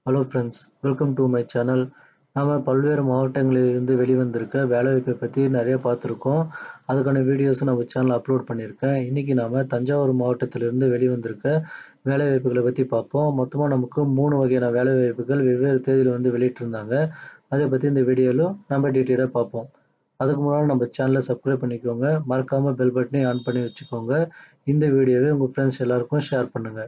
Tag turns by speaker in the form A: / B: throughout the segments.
A: Hello friends, welcome to my channel. நாம பல்வேறு மாவட்டங்களிலிருந்து வெளிவந்திருக்க வேலைவாய்ப்பை பத்தி நெறைய பார்த்துருக்கோம். அதுக்கான வீடியோஸும் நம்ம சேனல்ல அப்லோட் பண்ணியிருக்கேன். இன்னைக்கு நாம தஞ்சாவூர் மாவட்டத்திலிருந்து வெளிவந்திருக்க வேலைவாய்ப்புகள பத்தி பார்ப்போம். மொத்தமா நமக்கு 3 வகையான வேலைவாய்ப்புகள் வெவ்வேறு தேதியில வந்து வெளியிட்டிருந்தாங்க. அத பத்தி இந்த வீடியோல நம்ம டீட்டெயிலா பார்ப்போம். அதுக்கு முன்னாடி நம்ம சேனல சப்ஸ்கிரைப் பண்ணிக்கோங்க. மறக்காம பெல் பட்டனையும் ஆன் பண்ணி வச்சுக்கோங்க. இந்த வீடியோவை உங்க ஃப்ரெண்ட்ஸ் எல்லாருக்கும் ஷேர் பண்ணுங்க.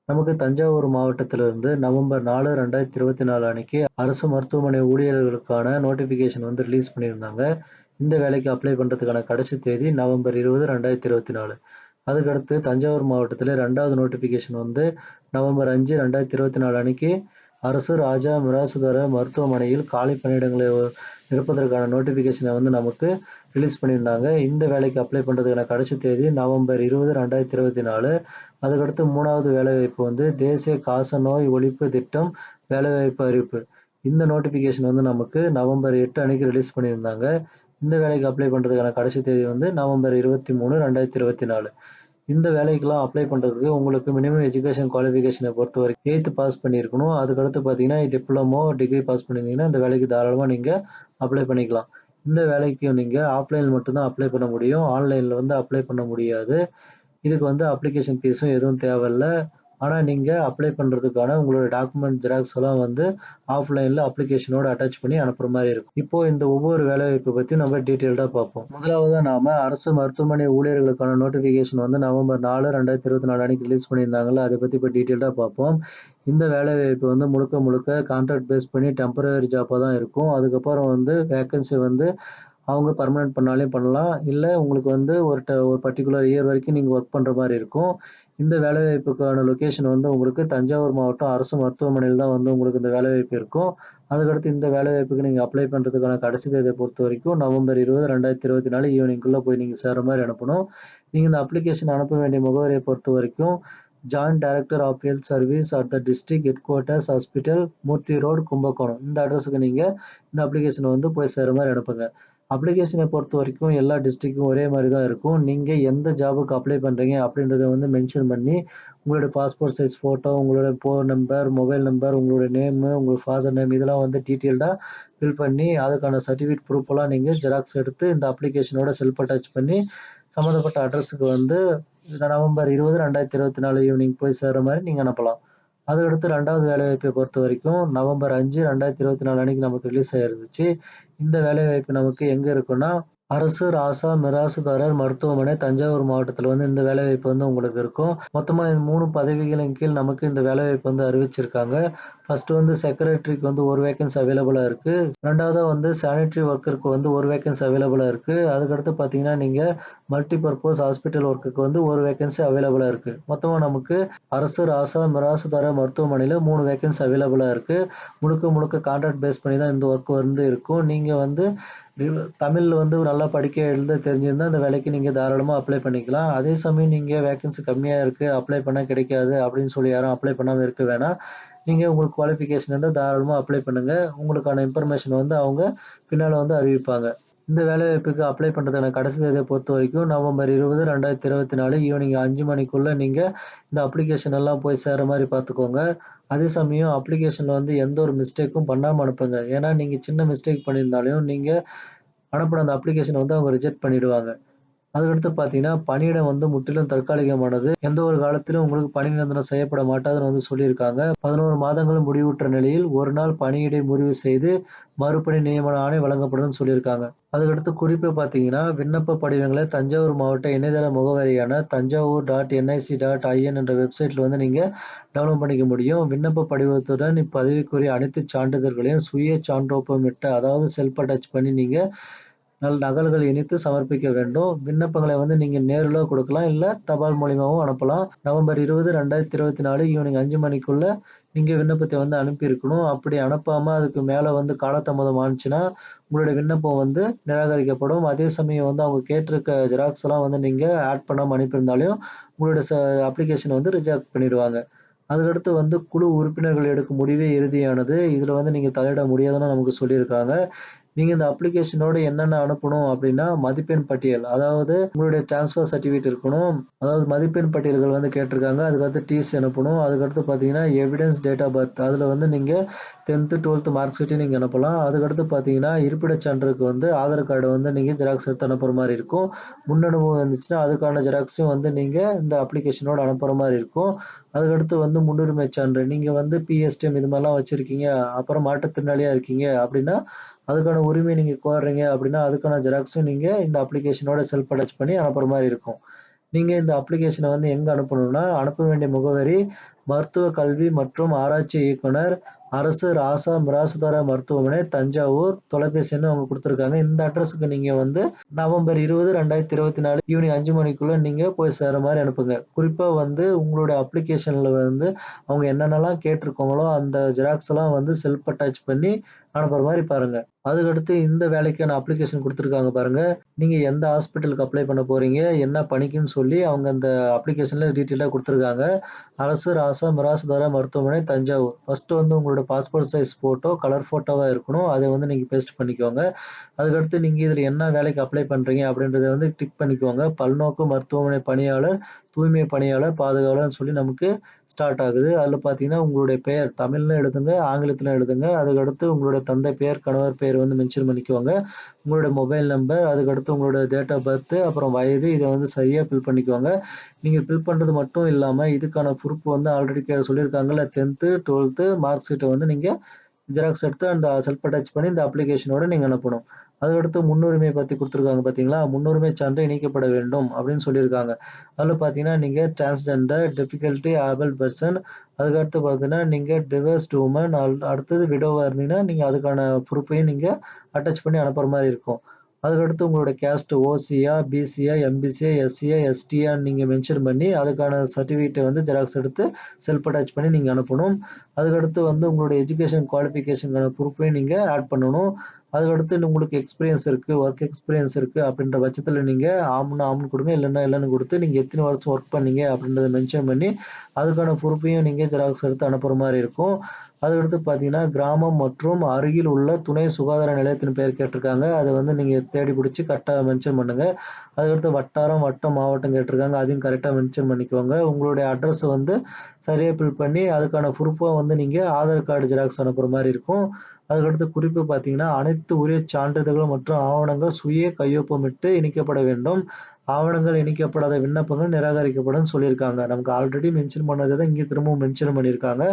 A: நமக்கு தஞ்சாவூர் மாவட்டத்திலிருந்து நவம்பர் 4, 2024 அன்னைக்கு அரசு மருத்துவமனை ஊழியர்களுக்கான நோட்டிஃபிகேஷன் வந்து ரிலீஸ் பண்ணியிருந்தாங்க. இந்த வேலைக்கு அப்ளை பண்றதுக்கான கடைசி தேதி நவம்பர் 20, 2024. அதுக்கடுத்து தஞ்சாவூர் மாவட்டத்தில 2வது நோட்டிஃபிகேஷன் வந்து நவம்பர் 5, 2024 அன்னைக்கு அரசு ராஜா மிராசுதார மருத்துவமனையில் காலி பணியிடங்களை நிரப்புவதற்கான நோட்டிஃபிகேஷன வந்து நமக்கு ரிலீஸ் பண்ணியிருந்தாங்க. இந்த வேலைக்கு அப்ளை பண்றதுக்கான கடைசி தேதி நவம்பர் 20, 2024. அதுக்கடுத்து 3வது வேலைவாய்ப்பு வந்து தேசிய காசநோய் ஒழிப்பு திட்டம் வேலைவாய்ப்பு அறிவிப்பு. இந்த நோட்டிஃபிகேஷன் வந்து நமக்கு நவம்பர் 8 அன்னைக்கு ரிலீஸ் பண்ணியிருந்தாங்க. இந்த வேலைக்கு அப்ளை பண்றதுக்கான கடைசி தேதி வந்து நவம்பர் 23, 2024. இந்த வேலைக்கெல்லாம் அப்ளை பண்றதுக்கு உங்களுக்கு மினிமம் எஜுகேஷன் குவாலிஃபிகேஷன பொறுத்தவரைக்கும் 8த் பாஸ் பண்ணியிருக்கணும். அதுக்கடுத்து பார்த்தீங்கன்னா, டிப்ளமோ, டிகிரி பாஸ் பண்ணியிருந்தீங்கன்னா, இந்த வேலைக்கு தாராளமா நீங்க அப்ளை பண்ணிக்கலாம். இந்த வேலைக்கு நீங்க ஆஃப்லைன்ல மட்டும் தான் அப்ளை பண்ண முடியும். ஆன்லைன்ல வந்து அப்ளை பண்ண முடியாது. இதுக்கு வந்து அப்ளிகேஷன் ஃபீஸும் எதுவும் தேவையில்ல. ஆனா நீங்க அப்ளை பண்றதுக்கான உங்களோட டாக்குமெண்ட் ஜெராக்ஸ் எல்லாம் வந்து ஆஃப்லைன்ல அப்ளிகேஷனோட அட்டாச் பண்ணி அனுப்புற மாரி இருக்கும். இப்போ இந்த ஒவ்வொரு வேலைவாய்ப்ப பத்தி நம்ம டீட்டெயில்டா பார்ப்போம். முதலாவதா நாம அரசு மருத்துவமனை ஊழியர்களுக்கான நோட்டிஃபிகேஷன் வந்து நவம்பர் 4, 2024 அன்னைக்கு ரிலீஸ் பண்ணியிருந்தாங்கல்ல, அத பத்தி இப்ப டீட்டெயில்டா பார்ப்போம். இந்த வேலைவாய்ப்பு வந்து முழுக்க முழுக்க கான்ட்ராக்ட் பேஸ் பண்ணி டெம்பரரி ஜாப்பா தான் இருக்கும். அதுக்கப்புறம் வந்து வேக்கன்சி வந்து அவங்க பெர்மனன்ட் பண்ணாலும் பண்ணலாம். இல்ல உங்களுக்கு வந்து ஒரு பர்ட்டிகுலர் இயர் வரைக்கும் நீங்க ஒர்க் பண்ற மாரி இருக்கும். இந்த வேலைவாய்ப்புக்கான லொகேஷன் வந்து உங்களுக்கு தஞ்சாவூர் மாவட்டம் அரசு மருத்துவமனையில தான் வந்து உங்களுக்கு இந்த வேலைவாய்ப்பு இருக்கும். அதுக்கடுத்து இந்த வேலைவாய்ப்புக்கு நீங்க அப்ளை பண்றதுக்கான கடைசி தேதிய பொறுத்தவரைக்கும் நவம்பர் 20, 2024 ஈவினிங்குள்ள போய் நீங்க சேர்ற மாரி அனுப்பணும். நீங்க இந்த அப்ளிகேஷன் அனுப்ப வேண்டிய முகவரிய பொறுத்தவரைக்கும் joint director of health service at the district headquarters hospital, Murthy road, Kumbakonam. இந்த அட்ரஸ்க்கு நீங்க இந்த அப்ளிகேஷன வந்து போய் சேர்ற மாரி அனுப்புங்க. அப்ளிகேஷன பொறுத்தவரைக்கும் எல்லா டிஸ்ட்ரிக்ட்க்கும் ஒரே மாரி தான் இருக்கும். நீங்க எந்த ஜாப்க்கு அப்ளை பண்றீங்க அப்படின்றத வந்து மென்ஷன் பண்ணி, உங்களோட பாஸ்போர்ட் சைஸ் ஃபோட்டோ, உங்களோட ஃபோன் நம்பர், மொபைல் நம்பர், உங்களோட நேமு, உங்க ஃபாதர் நேம் இதெல்லாம் வந்து டீட்டெயில்டா ஃபில் பண்ணி, அதுக்கான சர்டிஃபிகேட் ப்ரூஃப்லாம் நீங்க ஜெராக்ஸ் எடுத்து இந்த அப்ளிகேஷனோட செல்ஃப் அட்டாச் பண்ணி, சம்மந்தப்பட்ட அட்ரஸ்க்கு வந்து நவம்பர் 20, 2024 ஈவினிங் போய் சேர்ற மாரி நீங்க அனுப்பலாம். அதுக்கடுத்து 2வது வேலைவாய்ப்பை பொறுத்தவரைக்கும் நவம்பர் 5, 2024 அன்னைக்கு நமக்கு ரிலீஸ் ஆயிருந்துச்சு. இந்த வேலைவாய்ப்பு நமக்கு எங்க இருக்குன்னா, அரசு ராசா மிராசுதாரர் மருத்துவமனை தஞ்சாவூர் மாவட்டத்தில வந்து இந்த வேலைவாய்ப்பு வந்து உங்களுக்கு இருக்கும். மொத்தமா இந்த 3 பதவிகளின் கீழ் நமக்கு இந்த வேலைவாய்ப்பு வந்து அறிவிச்சிருக்காங்க. ஃபர்ஸ்ட் வந்து செக்ரட்டரிக்கு வந்து 1 வேக்கன்சி அவைலபிளா இருக்கு. 2வதா வந்து சானிட்டரி ஒர்க்கருக்கு வந்து 1 வேக்கன்சி அவைலபிளா இருக்கு. அதுக்கடுத்து பார்த்தீங்கன்னா, நீங்க மல்டி பர்ப்போஸ் ஹாஸ்பிட்டல் ஒர்க்குக்கு வந்து 1 வேக்கன்சி அவைலபிளா இருக்கு. மொத்தமா நமக்கு அரசு ராசா மிராசுதாரர் மருத்துவமனையில 3 வேக்கன்சி அவைலபிளா இருக்கு. முழுக்க முழுக்க கான்ட்ராக்ட் பேஸ் பண்ணி தான் இந்த ஒர்க் வந்து இருக்கும். நீங்க வந்து தமிழ்ல வந்து நல்லா படிக்க, எழுத தெரிஞ்சிருந்தா இந்த வேலைக்கு நீங்க தாராளமா அப்ளை பண்ணிக்கலாம். அதே சமயம் நீங்க வேக்கன்சி கம்மியா இருக்கு, அப்ளை பண்ணா கிடைக்காது அப்படின்னு சொல்லி யாரும் அப்ளை பண்ணாம இருக்க வேணாம். நீங்க உங்களுக்கு குவாலிஃபிகேஷன் இருந்தா தாராளமா அப்ளை பண்ணுங்க. உங்களுக்கான இன்ஃபர்மேஷன் வந்து அவங்க பின்னால வந்து அறிவிப்பாங்க. இந்த வேலைவாய்ப்புக்கு அப்ளை பண்றதுக்கான கடைசி தேதிய பொறுத்தவரைக்கும் நவம்பர் 20, 2024 ஈவினிங் 5 மணிக்குள்ள நீங்க இந்த அப்ளிகேஷன் எல்லாம் போய் சேர்ற மாரி பார்த்துக்கோங்க. அதே சமயம் அப்ளிகேஷன்ல வந்து எந்த ஒரு மிஸ்டேக்கும் பண்ணாம அனுப்புங்க. ஏன்னா, நீங்க சின்ன மிஸ்டேக் பண்ணியிருந்தாலும் நீங்க அனுப்புன அந்த அப்ளிகேஷன வந்து அவங்க ரிஜெக்ட் பண்ணிடுவாங்க. அதுக்கடுத்து பார்த்தீங்கன்னா, பணியிடம் வந்து முற்றிலும் தற்காலிகமானது. எந்த ஒரு காலத்திலும் உங்களுக்கு பணி நிரந்தரம் செய்யப்பட மாட்டாதுன்னு வந்து சொல்லியிருக்காங்க. 11 மாதங்கள் முடிவுற்ற நிலையில் 1 நாள் பணியிடை முறிவு செய்து மறுபணி நியமன ஆணை வழங்கப்படும்னு சொல்லியிருக்காங்க. அதுக்கடுத்து குறிப்பு பார்த்தீங்கன்னா, விண்ணப்ப படிவங்கள தஞ்சாவூர் மாவட்ட இணையதள முகவரியான tanjavur.nic.in என்ற வெப்சைட்ல வந்து நீங்க டவுன்லோட் பண்ணிக்க முடியும். விண்ணப்ப படிவத்துடன் இப்பதவிக்குரிய அனைத்து சான்றிதழ்களையும் சுய சான்றொப்பமிட்ட அதாவது செல்ஃப் அட்டாச் பண்ணி நீங்க நகல்கள் இணைத்து சமர்ப்பிக்க வேண்டும். விண்ணப்பங்களை வந்து நீங்க நேர்ல கொடுக்கலாம். இல்ல தபால் மூலியமாவும் அனுப்பலாம். நவம்பர் 20, 2024 ஈவினிங் 5 மணிக்குள்ள நீங்க விண்ணப்பத்த வந்து அனுப்பியிருக்கணும். அப்படி அனுப்பாம அதுக்கு மேல வந்து காலதாமதம் ஆனுச்சுன்னா, உங்களுடைய விண்ணப்பம் வந்து நிராகரிக்கப்படும். அதே சமயம் வந்து அவங்க கேட்டிருக்க ஜெராக்ஸ் எல்லாம் வந்து நீங்க ஆட் பண்ணாம அனுப்பியிருந்தாலும், உங்களுடைய அப்ளிகேஷன் வந்து ரிஜெக்ட் பண்ணிடுவாங்க. அதுக்கடுத்து வந்து குழு உறுப்பினர்கள் எடுக்கும் முடிவே இறுதியானது. இதுல வந்து நீங்க தலையிட முடியாதுன்னு நமக்கு சொல்லியிருக்காங்க. நீங்க இந்த அப்ளிகேஷனோட என்னென்ன அனுப்பணும் அப்படின்னா, மதிப்பெண் பட்டியல். அதாவது உங்களுடைய ட்ரான்ஸ்ஃபர் சர்டிஃபிகேட் இருக்கணும். அதாவது மதிப்பெண் பட்டியல்கள் வந்து கேட்டிருக்காங்க. அதுக்கடுத்து டிசி அனுப்பணும். அதுக்கடுத்து பார்த்தீங்கன்னா, எவிடன்ஸ் டேட் ஆஃப் பர்த். அதுல வந்து நீங்க 10த், 12த் மார்க் ஷீட்டையும் நீங்க அனுப்பலாம். அதுக்கடுத்து பார்த்தீங்கன்னா, இருப்பிடச் சான்றுக்கு வந்து ஆதார் கார்டு வந்து நீங்க ஜெராக்ஸ் எடுத்து அனுப்புற மாரி இருக்கும். முன் அனுபவம் இருந்துச்சுன்னா, அதுக்கான ஜெராக்ஸையும் வந்து நீங்க இந்த அப்ளிகேஷனோட அனுப்புற மாரி இருக்கும். அதுக்கடுத்து வந்து முன்னுரிமை சான்று. நீங்க வந்து பிஎஸ்டிஎம் இது மாரிலாம் வச்சிருக்கீங்க. அப்புறம் மாற்றுத்திறனாளியா இருக்கீங்க அப்படின்னா, அதுக்கான உரிமை நீங்க கோர்றீங்க அப்படின்னா, அதுக்கான ஜெராக்ஸும் நீங்க இந்த அப்ளிகேஷனோட செல்ஃப் அட்டாச் பண்ணி அனுப்புற மாரி இருக்கும். நீங்க இந்த அப்ளிகேஷன வந்து எங்க அனுப்பணும்னா, அனுப்ப வேண்டிய முகவரி மருத்துவ கல்வி மற்றும் ஆராய்ச்சி இயக்குனர், அரசு ராசா மிராசுதார மருத்துவமனை, தஞ்சாவூர். தொலைபேசி எண் அவங்க குடுத்துருக்காங்க. இந்த அட்ரஸ்க்கு நீங்க வந்து நவம்பர் 20, 2024 ஈவினிங் 5 மணிக்குள்ள நீங்க போய் சேர்ற மாரி அனுப்புங்க. குறிப்பா வந்து உங்களுடைய அப்ளிகேஷன்ல வந்து அவங்க என்னென்னலாம் கேட்டிருக்காங்களோ, அந்த ஜெராக்ஸ் எல்லாம் வந்து செல்ஃப் அட்டாச் பண்ணி அனுப்புற மாரி பாருங்க. அதுக்கடுத்து இந்த வேலைக்கான அப்ளிகேஷன் குடுத்துருக்காங்க பாருங்க. நீங்க எந்த ஹாஸ்பிட்டலுக்கு அப்ளை பண்ண போறீங்க? என்ன பணிக்குன்னு சொல்லி அவங்க அந்த அப்ளிகேஷன்ல டீட்டெயிலா குடுத்துருக்காங்க. அரசு ராசா மிராசுதார மருத்துவமனை, தஞ்சாவூர். ஃபர்ஸ்ட்டு வந்து உங்களோட பாஸ்போர்ட் சைஸ் ஃபோட்டோ, கலர் ஃபோட்டோவா இருக்கணும். அத வந்து நீங்க பேஸ்ட் பண்ணிக்கோங்க. அதுக்கடுத்து நீங்க இதுல என்ன வேலைக்கு அப்ளை பண்றீங்க அப்படின்றத வந்து டிக் பண்ணிக்கோங்க. பல்நோக்கு மருத்துவமனை பணியாளர், தூய்மை பணியாளர், பாதுகாவலர்ன்னு சொல்லி நமக்கு ஸ்டார்ட் ஆகுது. அதுல பார்த்தீங்கன்னா, உங்களுடைய பெயர் தமிழ்ல எழுதுங்க, ஆங்கிலத்தில எழுதுங்க. அதுக்கடுத்து உங்களுடைய தந்தை பெயர், கணவர் பெயர் வந்து மென்ஷன் பண்ணிக்கோங்க. உங்களுடைய மொபைல் நம்பர், அதுக்கடுத்து உங்களோட டேட் ஆஃப் பர்த், அப்புறம் வயது இத வந்து சரியா ஃபில் பண்ணிக்கோங்க. நீங்க ஃபில் பண்றது மட்டும் இல்லாம, இதுக்கான ப்ரூஃப் வந்து ஆல்ரெடி சொல்லியிருக்காங்கல்ல 10த், 12த் மார்க் ஷீட்ட வந்து நீங்க ஜெராக்ஸ் எடுத்து அந்த செல்ஃப் அட்டாச் பண்ணி இந்த அப்ளிகேஷனோட நீங்க அனுப்பணும். அதுக்கடுத்து முன்னுரிமை பத்தி குடுத்துருக்காங்க பார்த்தீங்களா? முன்னுரிமை சான்று இணைக்கப்பட வேண்டும் அப்படின்னு சொல்லியிருக்காங்க. அதுல பார்த்தீங்கன்னா, நீங்க டிரான்ஸ்ஜெண்டர், டிஃபிகல்டி ஏபிள்ட் பெர்சன் அதுக்கடுத்து பார்த்தீங்கன்னா, நீங்க டிவோர்ஸ்ட் வுமன் அடுத்தது விடோவா இருந்தீங்கன்னா, நீங்க அதுக்கான ப்ரூஃப்பையும் நீங்க அட்டாச் பண்ணி அனுப்புற மாரி இருக்கும். அதுக்கடுத்து உங்களோட கேஸ்ட் ஓசியா, பிசியா, எம்பிசியா, எஸ்சியா, எஸ்டியான்னு நீங்க மென்ஷன் பண்ணி, அதுக்கான சர்டிஃபிகேட்ட வந்து ஜெராக்ஸ் எடுத்து செல்ஃப் அட்டாச் பண்ணி நீங்க அனுப்பணும். அதுக்கடுத்து வந்து உங்களோட எஜுகேஷன் குவாலிஃபிகேஷன்க்கான ப்ரூஃப்பையும் நீங்க ஆட் பண்ணணும். அதுக்கடுத்து உங்களுக்கு எக்ஸ்பீரியன்ஸ் இருக்கு, ஒர்க் எக்ஸ்பீரியன்ஸ் இருக்கு அப்படின்ற பட்சத்தில நீங்க ஆம்ன்னா ஆம்ன்னு குடுங்க. இல்லன்னா இல்லன்னு குடுத்து, நீங்க எத்தன வருஷம் ஒர்க் பண்ணீங்க அப்படின்றத மென்ஷன் பண்ணி, அதுக்கான ப்ரூஃப்பையும் நீங்க ஜெராக்ஸ் எடுத்து அனுப்புற மாரி இருக்கும். அதுக்கடுத்து பார்த்தீங்கன்னா, கிராமம் மற்றும் அருகில் உள்ள துணை சுகாதார நிலையத்தின் பெயர் கேட்டிருக்காங்க. அத வந்து நீங்க தேடி புடிச்சு கரெக்ட்டா மென்ஷன் பண்ணுங்க. அதுக்கடுத்து வட்டாரம், வட்டம், மாவட்டம் கேட்டிருக்காங்க. அதையும் கரெக்ட்டா மென்ஷன் பண்ணிக்கோங்க. உங்களுடைய அட்ரஸ் வந்து சரியா ஃபில் பண்ணி, அதுக்கான ப்ரூஃபா வந்து நீங்க ஆதார் கார்டு ஜெராக்ஸ் அனுப்புற மாரி இருக்கும். அதுக்கடுத்து குறிப்பு பார்த்தீங்கன்னா, அனைத்து உரிய சான்றிதழ்கள் மற்றும் ஆவணங்கள் சுய கையொப்பமிட்டு இணைக்கப்பட வேண்டும். ஆவணங்கள் இணைக்கப்படாத விண்ணப்பங்கள் நிராகரிக்கப்படும்னு சொல்லியிருக்காங்க. நமக்கு ஆல்ரெடி மென்ஷன் பண்ணத தான் இங்க திரும்பவும் மென்ஷன் பண்ணியிருக்காங்க.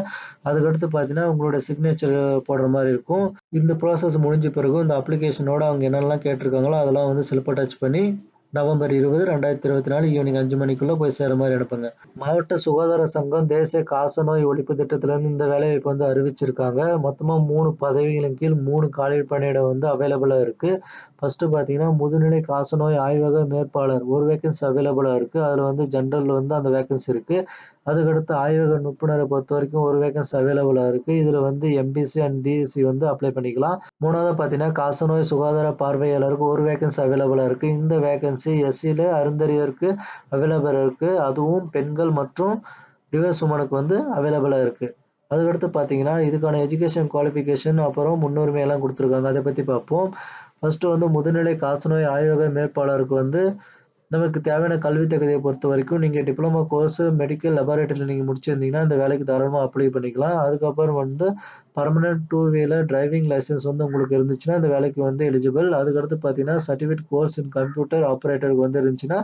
A: அதுக்கடுத்து பார்த்தீங்கன்னா, உங்களோட சிக்னேச்சர் போடுற மாரி இருக்கும். இந்த ப்ராசஸ் முடிஞ்ச பிறகு இந்த அப்ளிகேஷனோட அவங்க என்னெல்லாம் கேட்டிருக்காங்களோ, அதெல்லாம் வந்து செல்ஃப் அட்டாச் பண்ணி நவம்பர் 20, 2024 ஈவினிங் 5 மணிக்குள்ள போய் சேர்ற மாரி அனுப்புங்க. மாவட்ட சுகாதார சங்கம் தேசிய காசநோய் ஒழிப்பு திட்டத்திலேருந்து இந்த வேலைவாய்ப்பு வந்து அறிவிச்சிருக்காங்க. மொத்தமா 3 பதவிகளின் கீழ் 3 காலி பணியிடம் வந்து அவைலபிளா இருக்கு. ஃபர்ஸ்ட்டு பார்த்தீங்கன்னா, முதுநிலை காசநோய் ஆய்வக மேற்பாளர் ஒரு வேக்கன்சி அவைலபிளா இருக்கு. அதுல வந்து ஜெனரல்ல வந்து அந்த வேக்கன்சி இருக்கு. அதுக்கடுத்து ஆய்வக நிபுணர பொறுத்தவரைக்கும் ஒரு வேக்கன்சி அவைலபிளா இருக்கு. இதுல வந்து எம்பிசி அண்ட் டிஎஸ்சி வந்து அப்ளை பண்ணிக்கலாம். 3வதா பார்த்தீங்கன்னா, காசநோய் சுகாதார பார்வையாளருக்கு ஒரு வேக்கன்சி அவைலபிளா இருக்கு. இந்த வேக்கன்சி எஸ்சில அருந்ததியருக்கு அவைலபிளா இருக்கு. அதுவும் பெண்கள் மற்றும் டிவோர்ஸ் வுமனுக்கு வந்து அவைலபிளா இருக்கு. அதுக்கடுத்து பார்த்தீங்கன்னா, இதுக்கான எஜுகேஷன் குவாலிஃபிகேஷன் அப்புறம் முன்னுரிமை எல்லாம் குடுத்துருக்காங்க. அத பத்தி பார்ப்போம். ஃபர்ஸ்ட்டு வந்து முதுநிலை காசநோய் ஆய்வக மேற்பாளருக்கு வந்து நமக்கு தேவையான கல்வி தகுதிய பொறுத்தவரைக்கும் நீங்க டிப்ளமோ கோர்ஸ் மெடிக்கல் லேபரேட்டரில நீங்க முடிச்சிருந்தீங்கன்னா, இந்த வேலைக்கு தாராளமா அப்ளை பண்ணிக்கலாம். அதுக்கப்புறம் வந்து பெர்மனன்ட் 2 வீலர் டிரைவிங் லைசென்ஸ் வந்து உங்களுக்கு இருந்துச்சுன்னா, இந்த வேலைக்கு வந்து எலிஜிபிள். அதுக்கடுத்து பார்த்தீங்கன்னா, சர்டிஃபிகேட் கோர்ஸ் இன் கம்ப்யூட்டர் ஆப்பரேட்டருக்கு வந்து இருந்துச்சுன்னா,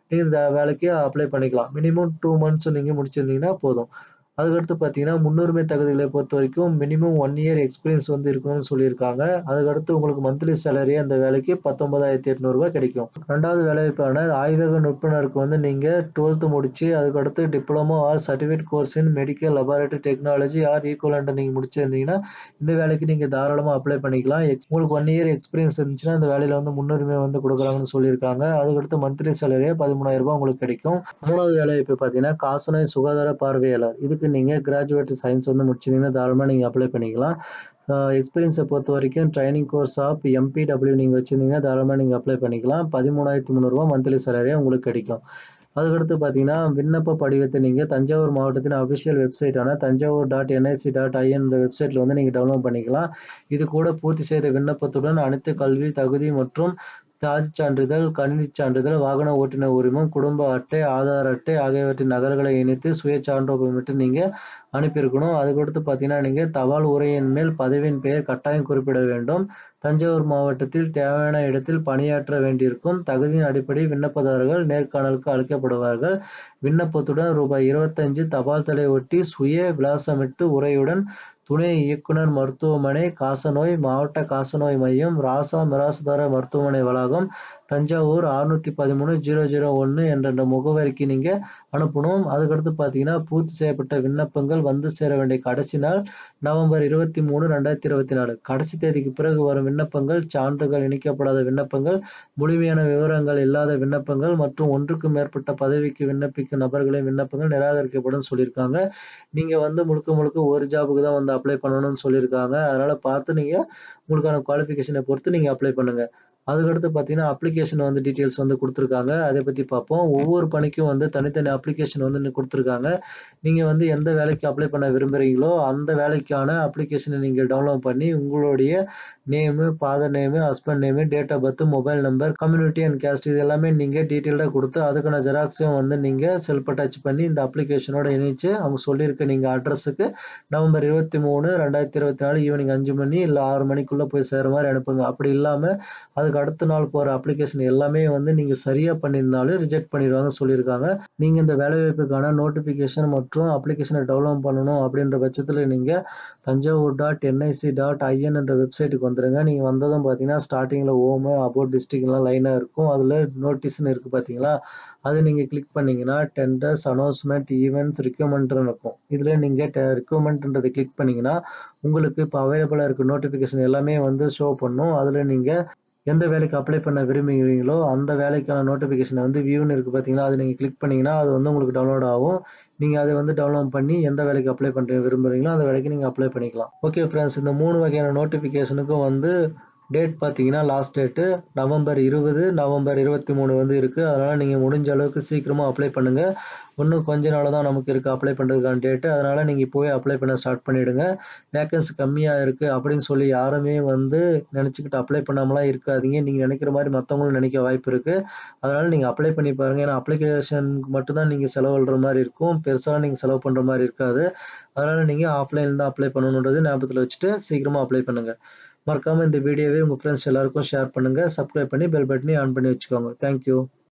A: நீங்க இந்த வேலைக்கு அப்ளை பண்ணிக்கலாம். மினிமம் 2 மந்த்ஸ் நீங்க முடிச்சிருந்தீங்கன்னா போதும். அதுக்கடுத்து பார்த்தீங்கன்னா, முன்னுரிமை தகுதிகளை பொறுத்தவரைக்கும் மினிமம் 1 இயர் எக்ஸ்பீரியன்ஸ் வந்து இருக்கணும்னு சொல்லியிருக்காங்க. அதுக்கடுத்து உங்களுக்கு மந்த்லி சேலரி அந்த வேலைக்கு ரூ. 19,800 கிடைக்கும். 2வது வேலைவாய்ப்பான ஆய்வக நிபுணருக்கு வந்து நீங்க 12த் முடிச்சு, அதுக்கடுத்து டிப்ளமோ ஆர் சர்டிஃபிகேட் கோர்ஸ் இன் medical laboratory technology R equivalent நீங்க முடிச்சிருந்தீங்கன்னா, இந்த வேலைக்கு நீங்க தாராளமா அப்ளை பண்ணிக்கலாம். உங்களுக்கு 1 இயர் எக்ஸ்பீரியன்ஸ் இருந்துச்சுன்னா, இந்த வேலையில வந்து முன்னுரிமை வந்து குடுக்குறாங்கன்னு சொல்லியிருக்காங்க. அதுக்கடுத்து மந்த்லி சேலரியா ரூ. 13,000 உங்களுக்கு கிடைக்கும். 3வது வேலைவாய்ப்பு பார்த்தீங்கன்னா, காசநோய் சுகாதார பார்வையாளர். இதுக்கு நீங்க கிராஜுவேட் சயன்ஸ் வந்து முடிச்சிருந்தீங்கன்னா, தாராளமா நீங்க அப்ளை பண்ணிக்கலாம். எக்ஸ்பீரியன்ஸ பொறுத்தவரைக்கும் ட்ரெய்னிங் கோர்ஸ் ஆஃப் எம்பிடபிள்யூ நீங்க வச்சிருந்தீங்கன்னா, தாராளமா நீங்க அப்ளை பண்ணிக்கலாம். ரூ. 13,300 மந்த்லி சேலரியா உங்களுக்கு கிடைக்கும். அதுக்கடுத்து பார்த்தீங்கன்னா, விண்ணப்ப படிவத்த நீங்க தஞ்சாவூர் மாவட்டத்தின் அஃபிஷியல் வெப்சைட்டான tanjavur.nic.in என்ற வெப்சைட்ல வந்து நீங்க டவுன்லோட் பண்ணிக்கலாம். இது கூட பூர்த்தி செய்த விண்ணப்பத்துடன் அனைத்து கல்வி தகுதி மற்றும் சாதிச் சான்றிதழ், கணினிச் சான்றிதழ், வாகன ஓட்டுநர் உரிமம், குடும்ப அட்டை, ஆதார் அட்டை ஆகியவற்றின் நகல்களை இணைத்து சுய சான்றொப்பமிட்டு நீங்க அனுப்பியிருக்கணும். அதுக்கடுத்து பார்த்தீங்கன்னா, நீங்க தபால் உறையின் மேல் பதவியின் பெயர் கட்டாயம் குறிப்பிட வேண்டும். தஞ்சாவூர் மாவட்டத்தில் தேவையான இடத்தில் பணியாற்ற வேண்டியிருக்கும். தகுதியின் அடிப்படை விண்ணப்பதாரர்கள் நேர்காணலுக்கு அழைக்கப்படுவார்கள். விண்ணப்பத்துடன் ரூபாய் 25 தபால் தலை ஒட்டி சுய விலாசமிட்டு உரையுடன் துணை இயக்குனர் மருத்துவமனை காசநோய் மாவட்ட காசநோய் மையம் ராசா மிராசுதார மருத்துவமனை வளாகம் தஞ்சாவூர் 613-001 என்ற முகவரிக்கு நீங்க அனுப்பணும். அதுக்கடுத்து பார்த்தீங்கன்னா, பூர்த்தி செய்யப்பட்ட விண்ணப்பங்கள் வந்து சேர வேண்டிய கடைசி நாள் நவம்பர் 23, 2024. கடைசி தேதிக்கு பிறகு வரும் விண்ணப்பங்கள், சான்றுகள் இணைக்கப்படாத விண்ணப்பங்கள், முழுமையான விவரங்கள் இல்லாத விண்ணப்பங்கள் மற்றும் ஒன்றுக்கு மேற்பட்ட பதவிக்கு விண்ணப்பிக்கும் நபர்களின் விண்ணப்பங்கள் நிராகரிக்கப்படும் சொல்லியிருக்காங்க. நீங்க வந்து முழுக்க முழுக்க ஒரு ஜாபுக்கு தான் வந்து அப்ளை பண்ணணும்னு சொல்லியிருக்காங்க. அதனால பார்த்து நீங்க உங்களுக்கான குவாலிஃபிகேஷனை பொறுத்து நீங்க அப்ளை பண்ணுங்க. அதுக்கடுத்து பார்த்தீங்கன்னா, அப்ளிகேஷன் வந்து டீட்டெயில்ஸ் வந்து குடுத்துருக்காங்க. அத பத்தி பார்ப்போம். ஒவ்வொரு பணிக்கும் வந்து தனித்தனி அப்ளிகேஷன் வந்து குடுத்துருக்காங்க. நீங்க வந்து எந்த வேலைக்கு அப்ளை பண்ண விரும்புறீங்களோ, அந்த வேலைக்கான அப்ளிகேஷன நீங்க டவுன்லோட் பண்ணி, உங்களுடைய name, father name, husband name, date of birth, mobile number, community and caste இது எல்லாமே நீங்க டீட்டெயில்டா குடுத்து, அதுக்கான ஜெராக்ஸும் வந்து நீங்க செல்ஃப் அட்டாச் பண்ணி இந்த அப்ளிகேஷனோட இணைச்சு, அவங்க சொல்லியிருக்க நீங்க அட்ரஸுக்கு நவம்பர் 23, 2024 ஈவினிங் 5 மணி இல்ல 6 மணிக்குள்ள போய் சேர்ற மாரி அனுப்புங்க. அப்படி இல்லாம, அதுக்கு அடுத்த நாள் போற அப்ளிகேஷன் எல்லாமே வந்து நீங்க சரியா பண்ணியிருந்தாலும் ரிஜெக்ட் பண்ணிருவாங்கன்னு சொல்லியிருக்காங்க. நீங்க இந்த வேலைவாய்ப்புக்கான நோட்டிஃபிகேஷன் மற்றும் அப்ளிகேஷன டவுன்லோட் பண்ணணும் அப்படின்ற பட்சத்துல நீங்க tanjavur.nic.in என்ற வெப்சைட்டுக்கு வந்துருங்க. நீங்க வந்ததும் பார்த்தீங்கன்னா, ஸ்டார்ட்டிங்ல ஹோமு, அபௌட் டிஸ்ட்ரிக்ட்லாம் லைனா இருக்கும். அதுல நோட்டீஸ்ன்னு இருக்கு பார்த்தீங்களா? அத நீங்க கிளிக் பண்ணீங்கன்னா, டெண்டர்ஸ், அனௌன்ஸ்மென்ட், ஈவென்ட்ஸ், ரிக்ரூட்மெண்ட்ன்னு இருக்கும். இதுல நீங்க ரிக்ரூட்மெண்ட்ன்றத கிளிக் பண்ணீங்கன்னா, உங்களுக்கு இப்ப அவைலபிளா இருக்க நோட்டிஃபிகேஷன் எல்லாமே வந்து ஷோ பண்ணும். அதுல நீங்க எந்த வேலைக்கு அப்ளை பண்ண விரும்புகிறீங்களோ, அந்த வேலைக்கான நோட்டிஃபிகேஷன் வந்து வியூன்னு இருக்கு பார்த்தீங்களா? அத நீங்க கிளிக் பண்ணீங்கன்னா, அது வந்து உங்களுக்கு டவுன்லோட் ஆகும். நீங்க அத வந்து டவுன்லோட் பண்ணி எந்த வேலைக்கு அப்ளை பண்ற விரும்புறீங்களோ, அந்த வேலைக்கு நீங்க அப்ளை பண்ணிக்கலாம். ஓகே ஃபிரெண்ட்ஸ், இந்த 3 வகையான நோட்டிஃபிகேஷனுக்கும் வந்து டேட் பார்த்தீங்கன்னா, லாஸ்ட் டேட்டு நவம்பர் 20, நவம்பர் 23 வந்து இருக்கு. அதனால நீங்க முடிஞ்ச அளவுக்கு சீக்கிரமா அப்ளை பண்ணுங்க. இன்னும் கொஞ்ச நாள் தான் நமக்கு இருக்கு அப்ளை பண்றதுக்கான டேட்டு. அதனால நீங்க இப்பவே அப்ளை பண்ண ஸ்டார்ட் பண்ணிடுங்க. வேக்கன்சி கம்மியா இருக்கு அப்படின்னு சொல்லி யாருமே வந்து நெனச்சுக்கிட்டு அப்ளை பண்ணாமலாம் இருக்காதீங்க. நீங்க நெனைக்கிற மாரி மத்தவங்களும் நெனைக்க வாய்ப்பு இருக்கு. அதனால நீங்க அப்ளை பண்ணி பாருங்க. ஏன்னா அப்ளிகேஷனுக்கு மட்டும் தான் நீங்க செலவிடுற மாரி இருக்கும். பெருசா நீங்க செலவு பண்ற மாரி இருக்காது. அதனால நீங்க ஆஃப்லைன்ல தான் அப்ளை பண்ணணுன்றத ஞாபகத்துல வச்சுட்டு சீக்கிரமா அப்ளை பண்ணுங்க. மறக்காம இந்த வீடியோவை உங்க ஃப்ரெண்ட்ஸ் எல்லாருக்கும் ஷேர் பண்ணுங்க. சப்ஸ்கிரைப் பண்ணி பெல் பட்டனையும் ஆன் பண்ணி வச்சுக்கோங்க. Thank you.